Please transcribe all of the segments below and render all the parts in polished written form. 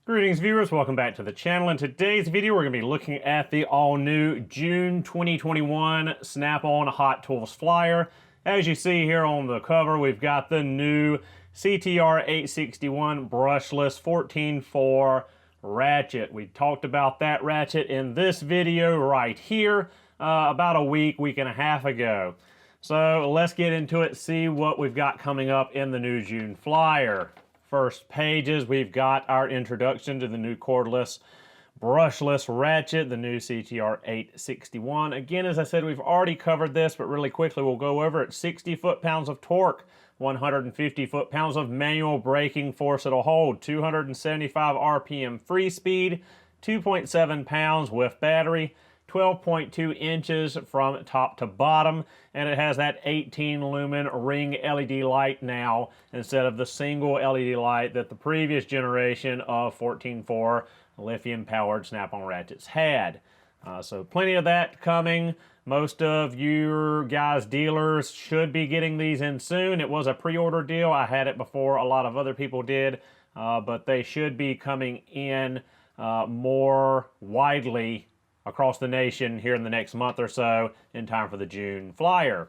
Greetings viewers, welcome back to the channel. In today's video we're going to be looking at the all-new June 2021 Snap-on Hot Tools Flyer. As you see here on the cover, we've got the new CTR 861 brushless 14-4 ratchet. We talked about that ratchet in this video right here about a week and a half ago. So let's get into it, see what we've got coming up in the new June Flyer. First pages, we've got our introduction to the new cordless brushless ratchet, the new CTR 861. Again, as I said, we've already covered this, but really quickly we'll go over it. 60 foot-pounds of torque, 150 foot-pounds of manual braking force it'll hold, 275 RPM free speed, 2.7 pounds with battery, 12.2 inches from top to bottom, and it has that 18 lumen ring LED light now instead of the single LED light that the previous generation of 14-4 lithium powered Snap-on ratchets had. So plenty of that coming. Most of your guys' dealers should be getting these in soon. It was a pre-order deal. I had it before a lot of other people did, but they should be coming in more widely across the nation here in the next month or so in time for the June Flyer.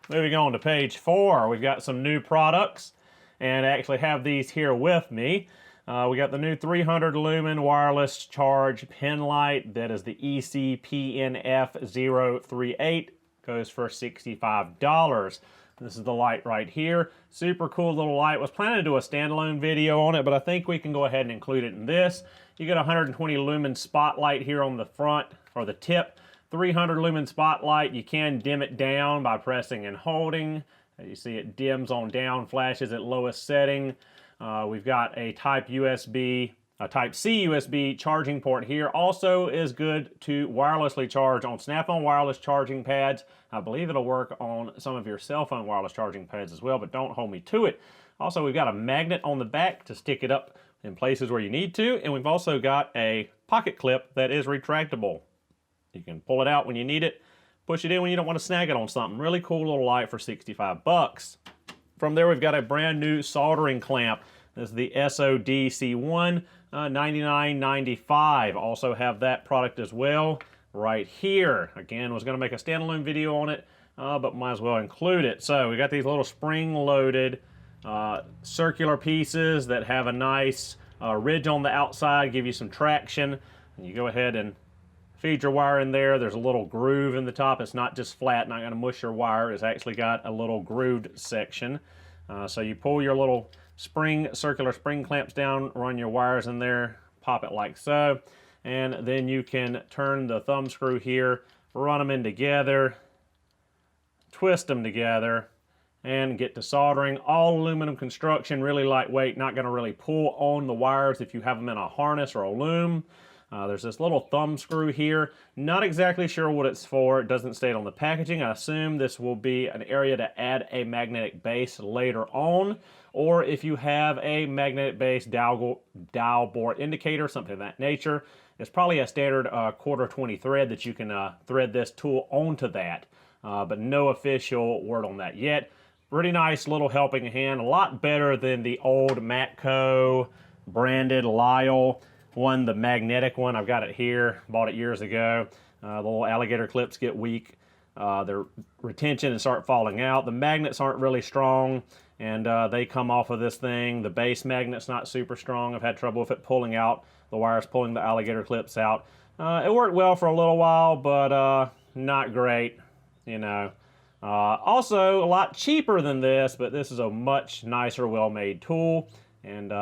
Moving on to page 4, we've got some new products, and I actually have these here with me. We got the new 300 lumen wireless charge pen light. That is the ECPNF038. Goes for $65. This is the light right here. Super cool little light. Was planning to do a standalone video on it, but I think we can go ahead and include it in this. You get a 120 lumen spotlight here on the front, or the tip. 300 lumen spotlight. You can dim it down by pressing and holding. As you see, it dims on down, flashes at lowest setting. We've got a Type C USB charging port here. Also is good to wirelessly charge on Snap-on wireless charging pads. I believe it'll work on some of your cell phone wireless charging pads as well, but don't hold me to it. Also, we've got a magnet on the back to stick it up in places where you need to, and we've also got a pocket clip that is retractable. You can pull it out when you need it, push it in when you don't want to snag it on something. Really cool little light for 65 bucks. From there, we've got a brand new soldering clamp. This is the SODC1 $99.95. Also have that product as well right here. Again, was going to make a standalone video on it, but might as well include it. So we got these little spring-loaded circular pieces that have a nice ridge on the outside, give you some traction. And you go ahead and feed your wire in there. There's a little groove in the top. It's not just flat, not going to mush your wire. It's actually got a little grooved section. So you pull your little circular spring clamps down, run your wires in there, pop it like so, and then you can turn the thumb screw here, run them in together, twist them together, and get to soldering. All aluminum construction, really lightweight, not going to really pull on the wires if you have them in a harness or a loom. There's this little thumb screw here. Not exactly sure what it's for. It doesn't state on the packaging. I assume this will be an area to add a magnetic base later on, or if you have a magnetic base dial bore indicator, something of that nature. It's probably a standard quarter 20 thread that you can thread this tool onto that, but no official word on that yet. Pretty nice little helping hand, a lot better than the old Matco branded Lyle one, the magnetic one. I've got it here, bought it years ago. The little alligator clips get weak, their retention and start falling out. The magnets aren't really strong, and they come off of this thing. The base magnet's not super strong. I've had trouble with it pulling out, the wires pulling the alligator clips out. It worked well for a little while, but not great, you know. Also, a lot cheaper than this, but this is a much nicer, well-made tool, and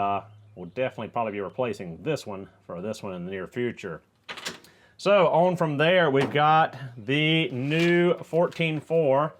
we'll definitely probably be replacing this one for this one in the near future. So on from there, we've got the new 14-4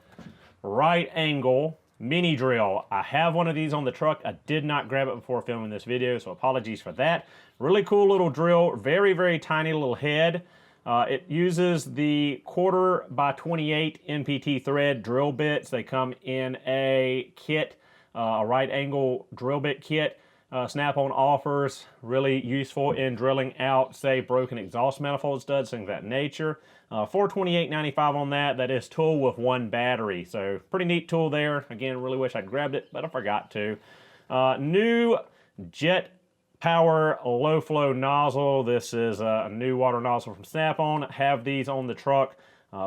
right angle mini drill. I have one of these on the truck. I did not grab it before filming this video, so apologies for that. Really cool little drill, very, very tiny little head. It uses the 1/4 by 28 NPT thread drill bits. They come in a kit, a right angle drill bit kit. Snap-on offers, really useful in drilling out, say, broken exhaust manifold studs, things of that nature. $428.95 on that. That is tool with one battery, so pretty neat tool there. Again, really wish I'd grabbed it, but I forgot to. New jet Power low flow nozzle. This is a new water nozzle from Snap-on. Have these on the truck.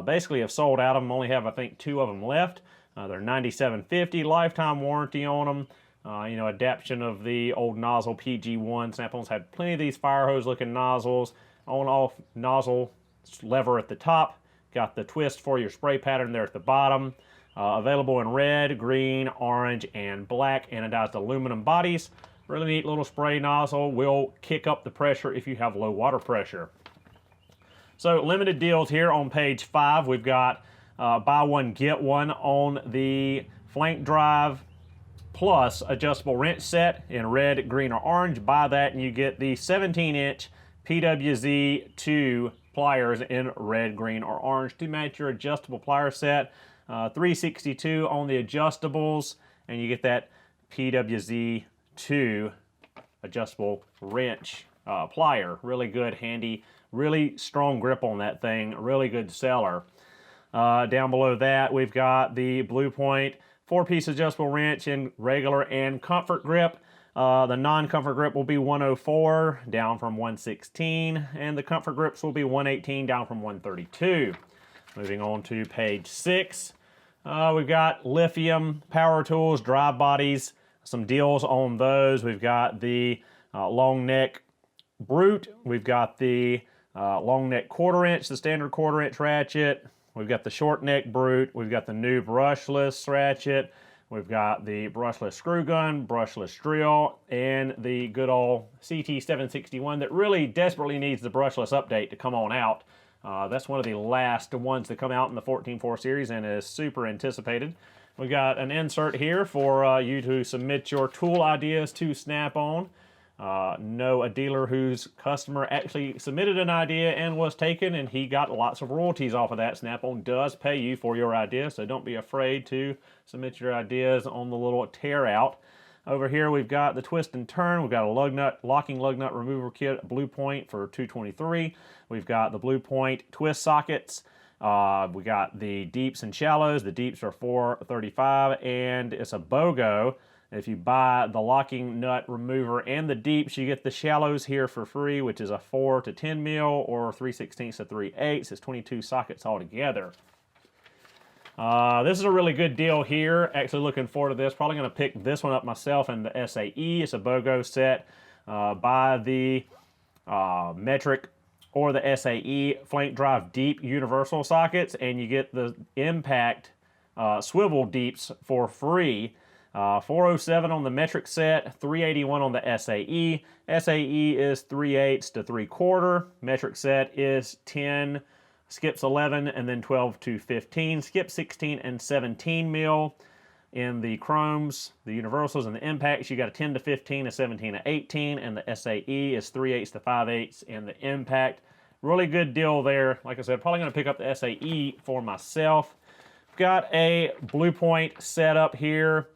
Basically have sold out of them. Only have, I think, 2 of them left. They're $97.50, lifetime warranty on them. You know, adaptation of the old nozzle PG1. Snap-on's had plenty of these fire hose looking nozzles. On-off nozzle lever at the top. Got the twist for your spray pattern there at the bottom. Available in red, green, orange, and black anodized aluminum bodies. Really neat little spray nozzle. Will kick up the pressure if you have low water pressure. So limited deals here on page 5. We've got buy one, get one on the flank drive plus adjustable wrench set in red, green, or orange. Buy that and you get the 17-inch PWZ2 pliers in red, green, or orange to match your adjustable plier set. $362 on the adjustables, and you get that PWZ2 adjustable wrench plier. Really good, handy, really strong grip on that thing. Really good seller. Down below that, we've got the Blue Point 4-piece adjustable wrench in regular and comfort grip. The non-comfort grip will be $104, down from $116, and the comfort grips will be $118, down from $132. Moving on to page 6, we've got lithium power tools, drive bodies, some deals on those. We've got the long neck Brute. We've got the long neck 1/4 inch, the standard 1/4 inch ratchet. We've got the short neck Brute. We've got the new brushless ratchet. We've got the brushless screw gun, brushless drill, and the good old CT761 that really desperately needs the brushless update to come on out. That's one of the last ones to come out in the 14.4 series and is super anticipated. We've got an insert here for you to submit your tool ideas to Snap-on. Know a dealer whose customer actually submitted an idea and was taken, and he got lots of royalties off of that. Snap-on does pay you for your idea, so don't be afraid to submit your ideas on the little tear out. Over here we've got the twist and turn. We've got a locking lug nut remover kit, Blue Point for $223. We've got the Blue Point twist sockets. We got the deeps and shallows. The deeps are $435, and it's a BOGO. If you buy the locking nut remover and the deeps, you get the shallows here for free, which is a 4 to 10 mil or 3/16 to 3/8. It's 22 sockets altogether. This is a really good deal here. Actually looking forward to this. Probably going to pick this one up myself in the SAE. It's a BOGO set. Buy the metric or the SAE flank drive deep universal sockets, and you get the impact swivel deeps for free. 407 on the metric set, 381 on the SAE. SAE is 3/8 to 3/4. Metric set is 10, skips 11, and then 12 to 15. Skip 16 and 17 mil. In the chromes, the universals, and the impacts, you got a 10 to 15, a 17 to 18, and the SAE is 3/8 to 5/8 in the impact. Really good deal there. Like I said, probably going to pick up the SAE for myself. Got a Blue Point setup here.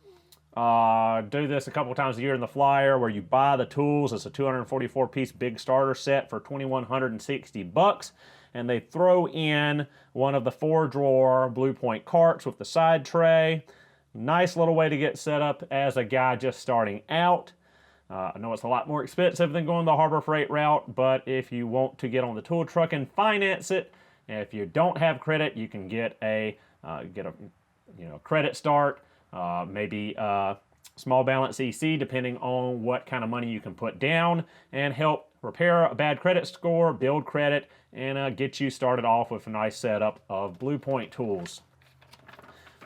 Do this a couple times a year in the flyer where you buy the tools. It's a 244-piece big starter set for $2,160, and they throw in one of the 4-drawer Blue Point carts with the side tray. Nice little way to get set up as a guy just starting out. I know it's a lot more expensive than going the Harbor Freight route, but if you want to get on the tool truck and finance it, and if you don't have credit, you can get a credit start. Maybe small balance EC, depending on what kind of money you can put down, and help repair a bad credit score, build credit, and get you started off with a nice setup of Blue Point tools.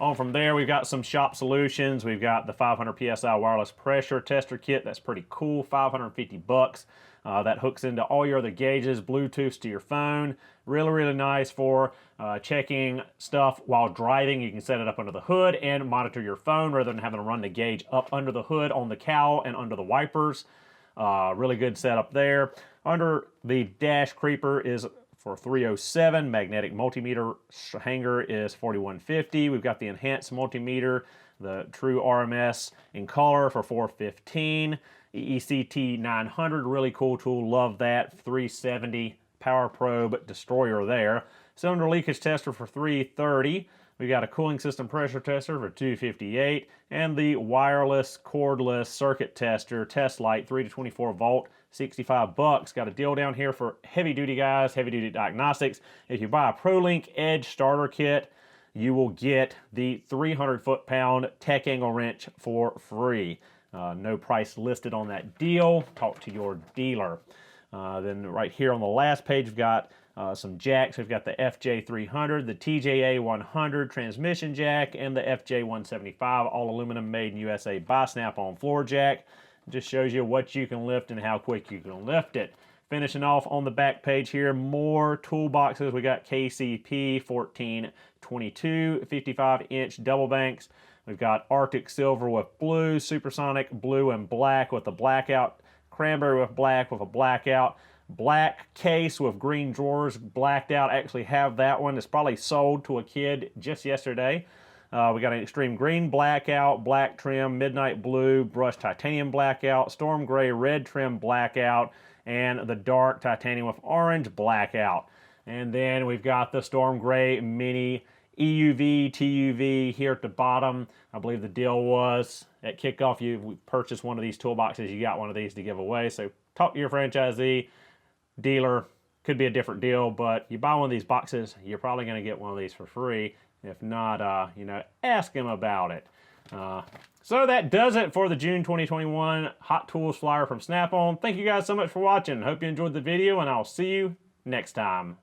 On from there, we've got some shop solutions. We've got the 500 PSI wireless pressure tester kit. That's pretty cool, $550. That hooks into all your other gauges, Bluetooths to your phone. Really, really nice for checking stuff while driving. You can set it up under the hood and monitor your phone rather than having to run the gauge up under the hood on the cowl and under the wipers. Really good setup there. Under the dash creeper is for $307. Magnetic multimeter hanger is $41.50. We've got the enhanced multimeter, the true RMS in color for $415. EECT 900, really cool tool, love that. $370. Power probe destroyer there. Cylinder leakage tester for $330. We got a cooling system pressure tester for $258, and the wireless cordless circuit tester test light 3 to 24 volt, $65. Got a deal down here for heavy duty guys, heavy duty diagnostics. If you buy a ProLink Edge starter kit, you will get the 300 foot-pound Tech Angle wrench for free. No price listed on that deal. Talk to your dealer. Then right here on the last page, we've got some jacks. We've got the FJ300, the TJA100 transmission jack, and the FJ175, all aluminum, made in USA by Snap-on floor jack. Just shows you what you can lift and how quick you can lift it. Finishing off on the back page here, more toolboxes. We got KCP 1422 55-inch double banks. We've got Arctic Silver with blue, Supersonic blue and black with a blackout, Cranberry with a blackout, black case with green drawers blacked out. Actually have that one. It's probably sold to a kid just yesterday. We got an extreme green blackout, black trim, midnight blue, brushed titanium blackout, storm gray red trim blackout, and the dark titanium with orange blackout. And then we've got the storm gray mini EUV, TUV here at the bottom. I believe the deal was at kickoff, you purchased one of these toolboxes, you got one of these to give away. So talk to your franchisee, dealer, could be a different deal, but you buy one of these boxes, you're probably going to get one of these for free. If not, you know, ask him about it. So that does it for the June 2021 Hot Tools flyer from Snap-on. Thank you guys so much for watching. Hope you enjoyed the video, and I'll see you next time.